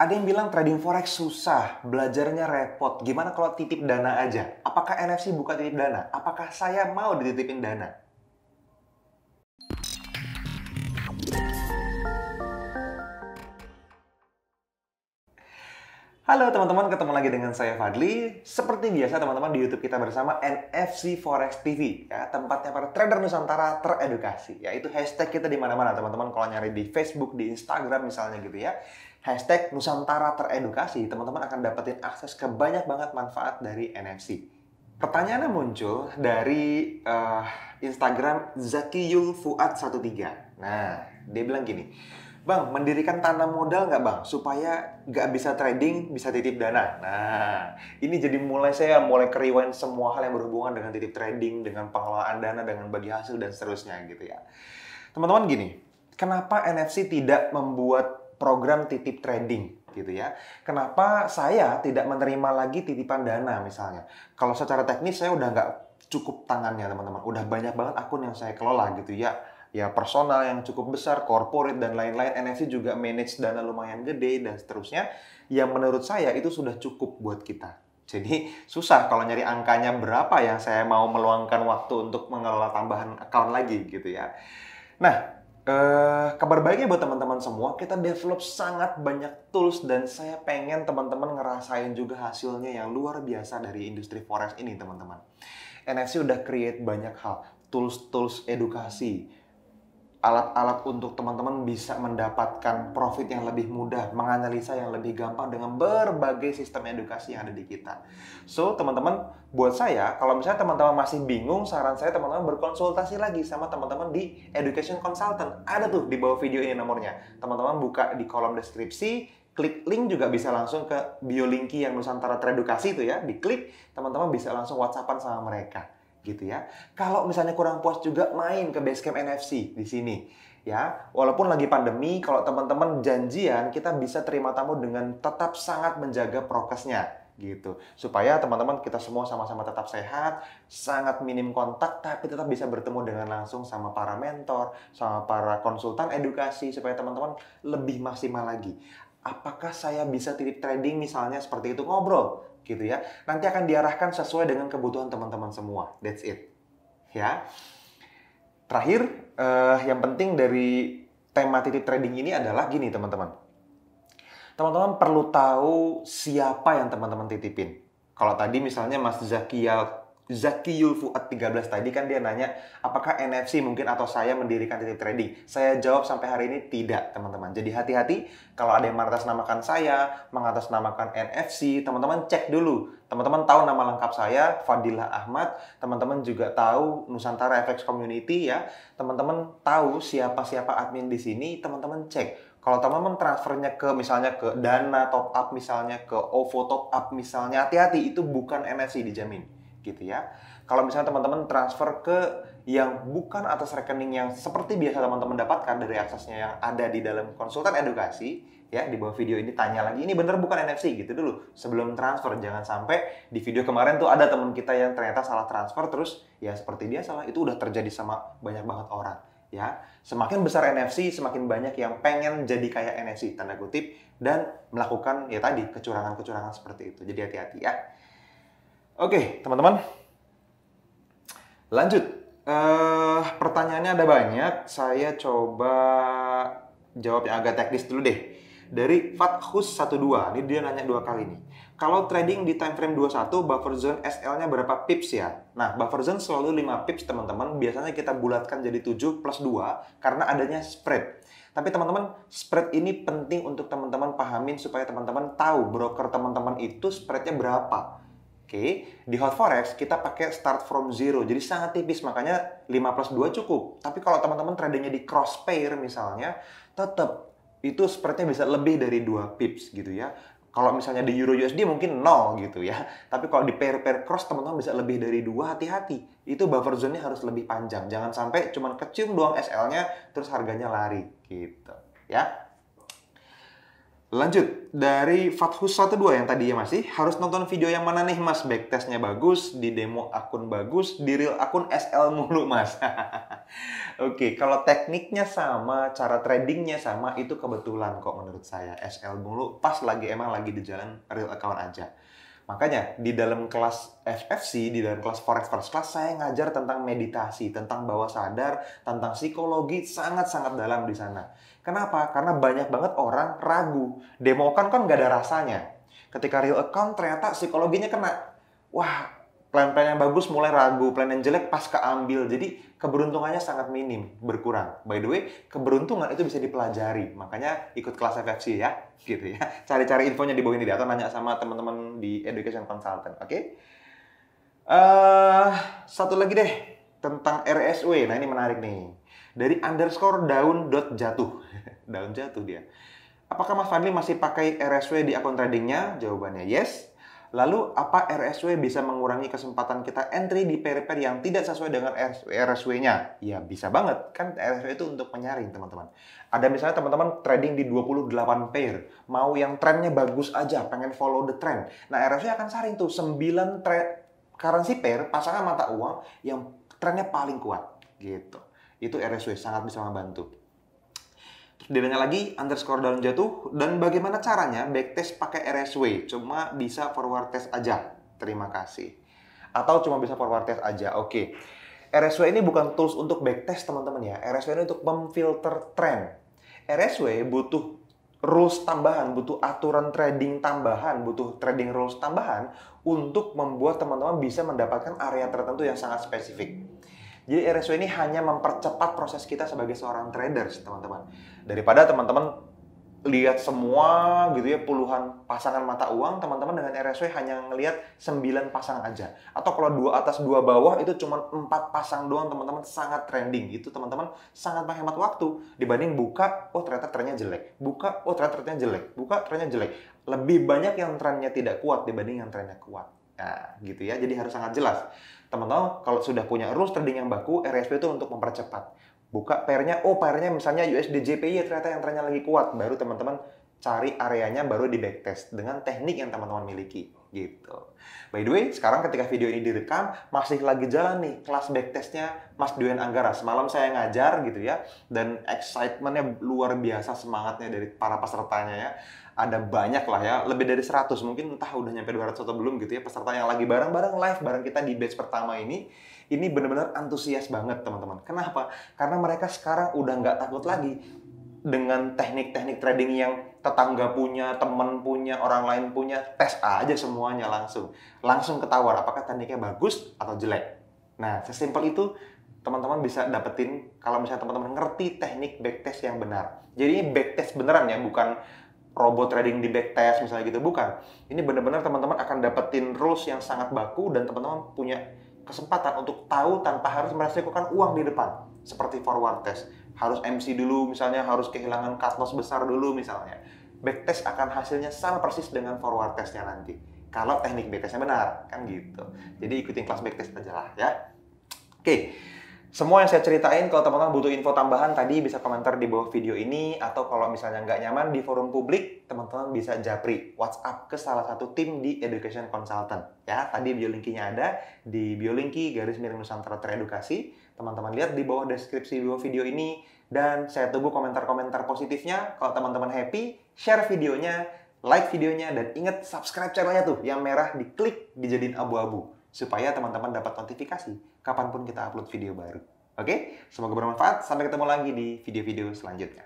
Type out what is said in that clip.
Ada yang bilang trading forex susah, belajarnya repot. Gimana kalau titip dana aja? Apakah NFC buka titip dana? Apakah saya mau dititipin dana? Halo teman-teman, ketemu lagi dengan saya Fadli. Seperti biasa teman-teman di YouTube kita bersama NFC Forex TV, ya, tempatnya para trader Nusantara teredukasi. Yaitu hashtag kita di mana-mana teman-teman. Kalau nyari di Facebook, di Instagram misalnya gitu ya, hashtag Nusantara teredukasi, teman-teman akan dapetin akses ke banyak banget manfaat dari NFC. Pertanyaannya muncul dari Instagram Zakiyul Fuad 13. Nah, dia bilang gini, Bang, mendirikan tanam modal nggak Bang? Supaya nggak bisa trading, bisa titip dana. Nah, ini jadi saya mulai keriwain semua hal yang berhubungan dengan titip trading, dengan pengelolaan dana, dengan bagi hasil, dan seterusnya gitu ya. Teman-teman gini, kenapa NFC tidak membuat program titip trading gitu ya? Kenapa saya tidak menerima lagi titipan dana misalnya? Kalau secara teknis saya udah nggak cukup tangannya teman-teman. Udah banyak banget akun yang saya kelola gitu ya. Ya personal yang cukup besar, corporate dan lain-lain. NFC juga manage dana lumayan gede dan seterusnya. Yang menurut saya itu sudah cukup buat kita. Jadi susah kalau nyari angkanya berapa yang saya mau meluangkan waktu untuk mengelola tambahan account lagi gitu ya. Nah, kabar baiknya buat teman-teman semua, kita develop sangat banyak tools dan saya pengen teman-teman ngerasain juga hasilnya yang luar biasa dari industri forex ini teman-teman. NFC udah create banyak hal, tools-tools edukasi, alat-alat untuk teman-teman bisa mendapatkan profit yang lebih mudah, menganalisa yang lebih gampang dengan berbagai sistem edukasi yang ada di kita. So, teman-teman, buat saya, kalau misalnya teman-teman masih bingung, saran saya teman-teman berkonsultasi lagi sama teman-teman di Education Consultant. Ada tuh di bawah video ini nomornya. Teman-teman buka di kolom deskripsi, klik link juga bisa langsung ke bio linki yang Nusantara Teredukasi itu ya, diklik, teman-teman bisa langsung WhatsAppan sama mereka. Gitu ya. Kalau misalnya kurang puas juga main ke Basecamp NFC di sini. Ya, walaupun lagi pandemi, kalau teman-teman janjian, kita bisa terima tamu dengan tetap sangat menjaga prokesnya gitu. Supaya teman-teman kita semua sama-sama tetap sehat, sangat minim kontak, tapi tetap bisa bertemu dengan langsung sama para mentor, sama para konsultan edukasi, supaya teman-teman lebih maksimal lagi. Apakah saya bisa titip trading misalnya seperti itu, ngobrol gitu ya. Nanti akan diarahkan sesuai dengan kebutuhan teman-teman semua. That's it. Ya. Terakhir, yang penting dari tema titip trading ini adalah gini teman-teman. Teman-teman perlu tahu siapa yang teman-teman titipin. Kalau tadi misalnya Mas Zakiyul Fuad 13 tadi kan dia nanya apakah NFC mungkin atau saya mendirikan titip trading. Saya jawab sampai hari ini tidak teman-teman. Jadi hati-hati kalau ada yang mengatasnamakan saya, mengatasnamakan NFC, teman-teman cek dulu. Teman-teman tahu nama lengkap saya, Fadilah Ahmad. Teman-teman juga tahu Nusantara FX Community ya. Teman-teman tahu siapa-siapa admin di sini, teman-teman cek. Kalau teman-teman transfernya ke misalnya ke Dana top up misalnya, ke OVO top up misalnya, hati-hati itu bukan NFC dijamin. Gitu ya. Kalau misalnya teman-teman transfer ke yang bukan atas rekening yang seperti biasa teman-teman dapatkan dari aksesnya yang ada di dalam konsultan edukasi, ya di bawah video ini tanya lagi, ini bener bukan NFC gitu dulu sebelum transfer. Jangan sampai di video kemarin tuh ada teman kita yang ternyata salah transfer terus ya seperti dia salah, itu udah terjadi sama banyak banget orang. Ya, semakin besar NFC, semakin banyak yang pengen jadi kayak NFC tanda kutip dan melakukan ya tadi kecurangan-kecurangan seperti itu. Jadi hati-hati ya. Oke, teman-teman. Lanjut. Pertanyaannya ada banyak. Saya coba jawab yang agak teknis dulu deh. Dari Fathus12. Ini dia nanya 2 kali nih. Kalau trading di time frame 21, buffer zone SL-nya berapa pips ya? Nah, buffer zone selalu 5 pips, teman-teman. Biasanya kita bulatkan jadi 7 plus 2 karena adanya spread. Tapi teman-teman, spread ini penting untuk teman-teman pahamin supaya teman-teman tahu broker teman-teman itu spreadnya berapa. Oke, di Hot Forex kita pakai start from zero, jadi sangat tipis, makanya 5 plus 2 cukup. Tapi kalau teman-teman tradingnya di cross pair misalnya, tetap itu spreadnya bisa lebih dari 2 pips gitu ya. Kalau misalnya di Euro USD mungkin 0 gitu ya. Tapi kalau di pair-pair cross teman-teman bisa lebih dari 2, hati-hati. Itu buffer zone-nya harus lebih panjang. Jangan sampai cuma kecium doang SL-nya, terus harganya lari gitu ya. Lanjut, dari Fathus12 yang tadi ya masih, harus nonton video yang mana nih mas? Backtestnya bagus, di demo akun bagus, di real akun SL mulu mas. Oke, kalau tekniknya sama, cara tradingnya sama, itu kebetulan kok menurut saya. SL mulu, pas lagi emang lagi di jalan real account aja. Makanya di dalam kelas FFC, di dalam kelas Forex First Class, saya ngajar tentang meditasi, tentang bawah sadar, tentang psikologi, sangat-sangat dalam di sana. Kenapa? Karena banyak banget orang ragu. Demo account kan nggak ada rasanya. Ketika real account ternyata psikologinya kena. Wah, plan-plan yang bagus mulai ragu, plan yang jelek pas keambil. Jadi keberuntungannya sangat minim, berkurang. By the way, keberuntungan itu bisa dipelajari. Makanya ikut kelas FFC ya, gitu ya. Cari-cari infonya di bawah ini atau nanya sama teman-teman di Education Consultant, oke? Satu lagi deh tentang RSW. Nah, ini menarik nih. Dari underscore daun.jatuh. Daun jatuh dia. Apakah Mas Fadli masih pakai RSW di akun tradingnya? Jawabannya yes. Lalu, apa RSW bisa mengurangi kesempatan kita entry di pair-pair yang tidak sesuai dengan RSW-nya? Ya, bisa banget. Kan RSW itu untuk menyaring, teman-teman. Ada misalnya teman-teman trading di 28 pair. Mau yang trennya bagus aja, pengen follow the trend. Nah, RSW akan saring tuh 9 currency pair, pasangan mata uang yang trennya paling kuat. Gitu. Itu RSW, sangat bisa membantu. Dia lagi, underscore daun jatuh, dan bagaimana caranya backtest pakai RSW? Cuma bisa forward test aja. Terima kasih. Atau cuma bisa forward test aja. Oke. RSW ini bukan tools untuk backtest, teman-teman ya. RSW ini untuk memfilter trend. RSW butuh rules tambahan, butuh aturan trading tambahan, butuh trading rules tambahan untuk membuat teman-teman bisa mendapatkan area tertentu yang sangat spesifik. Jadi RSW ini hanya mempercepat proses kita sebagai seorang traders, teman-teman. Daripada teman-teman lihat semua gitu ya, puluhan pasangan mata uang, teman-teman dengan RSW hanya ngelihat 9 pasang aja. Atau kalau 2 atas 2 bawah itu cuma 4 pasang doang, teman-teman, sangat trending. Itu teman-teman sangat menghemat waktu dibanding buka, oh ternyata trennya jelek. Buka, oh ternyata trennya jelek. Buka, trennya jelek. Lebih banyak yang trennya tidak kuat dibanding yang trennya kuat. Nah, gitu ya. Jadi harus sangat jelas. Teman-teman, kalau sudah punya rules trading yang baku, RSW itu untuk mempercepat. Buka pairnya, oh pairnya misalnya USD JPY ternyata yang trennya lagi kuat. Baru teman-teman cari areanya, baru di backtest dengan teknik yang teman-teman miliki. Gitu. By the way, sekarang ketika video ini direkam, masih lagi jalan nih kelas backtestnya Mas Duen Anggara. Semalam saya ngajar gitu ya, dan excitementnya luar biasa, semangatnya dari para pesertanya ya. Ada banyak lah ya, lebih dari 100, mungkin entah udah nyampe 200 atau belum gitu ya, peserta yang lagi bareng-bareng live bareng kita di batch pertama ini benar-benar antusias banget teman-teman. Kenapa? Karena mereka sekarang udah nggak takut lagi dengan teknik-teknik trading yang tetangga punya, teman punya, orang lain punya, tes aja semuanya langsung ketawar apakah tekniknya bagus atau jelek. Nah, sesimpel itu teman-teman bisa dapetin kalau misalnya teman-teman ngerti teknik backtest yang benar. Jadi ini backtest beneran ya, bukan robot trading di backtest misalnya gitu, bukan. Ini benar-benar teman-teman akan dapetin rules yang sangat baku dan teman-teman punya kesempatan untuk tahu tanpa harus meresikokan uang di depan. Seperti forward test, harus MC dulu misalnya, harus kehilangan cut loss besar dulu misalnya. Backtest akan hasilnya sama persis dengan forward testnya nanti. Kalau teknik backtestnya benar, kan gitu. Jadi ikutin kelas backtest aja lah ya. Oke. Semua yang saya ceritain, kalau teman-teman butuh info tambahan tadi bisa komentar di bawah video ini, atau kalau misalnya nggak nyaman di forum publik, teman-teman bisa japri WhatsApp ke salah satu tim di Education Consultant. Ya, tadi bio linkinya ada di bio linki _Nusantara Teredukasi. Teman-teman lihat di bawah deskripsi bawah video ini, dan saya tunggu komentar-komentar positifnya. Kalau teman-teman happy, share videonya, like videonya, dan ingat subscribe channelnya tuh, yang merah diklik, dijadiin abu-abu. Supaya teman-teman dapat notifikasi kapanpun kita upload video baru. Oke? Semoga bermanfaat. Sampai ketemu lagi di video-video selanjutnya.